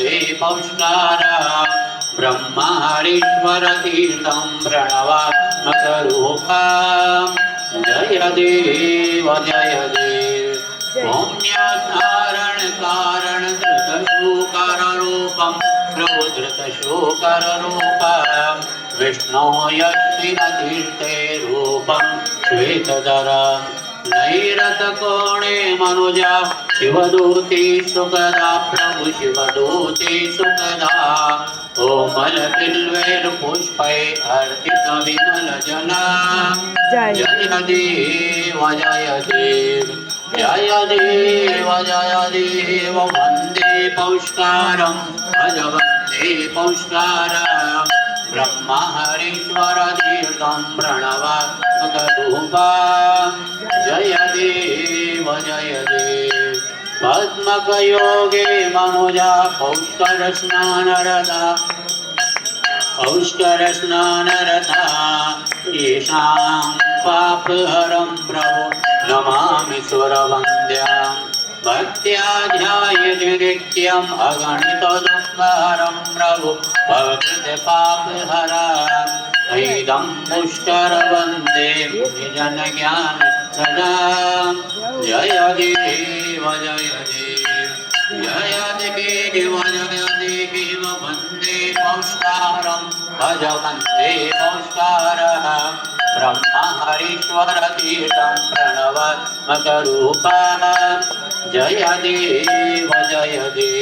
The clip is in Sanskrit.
वन्दे पौष्कारं ब्रह्महरीश्वरतीर्थं प्रणवात्मकरूपं जय देव जय देव पुण्यकारण धृतशोकररूपं प्रभु धृतशोकररूपं विष्णो यस्मिन्तीर्थे रूपं श्वेतधरं नैरतकोणे मनुजा शिवदूती सुखदा प्रभु शिवदूती सुखदा कोमलबिल्वेर पुष्पै अर्पित विमल जना जय देव जय देव जय देव जय देव वन्दे पौष्कारं भजवन्ते पौष्कारं ब्रह्महरीश्वरतीर्थं प्रणवात्मकरूपं जय देव जय देव पद्मकयोगे मनुजा पौष्करस्नानरता येषां पापहरं प्रभु नमामि सुरवन्द्यां भक्त्या ध्यायति नित्यम् अगणितदुःखहरं प्रभु भवकृतपापहरं इदं पुष्कर वन्दे मुनिजनज्ञानप्रदां जय देव जय देव जय देव जय देव वन्दे पौष्कारं भजवन्ते पौष्कारः ब्रह्महरीश्वरतीर्थं प्रणवात्मकरूपं जय देव जय देव।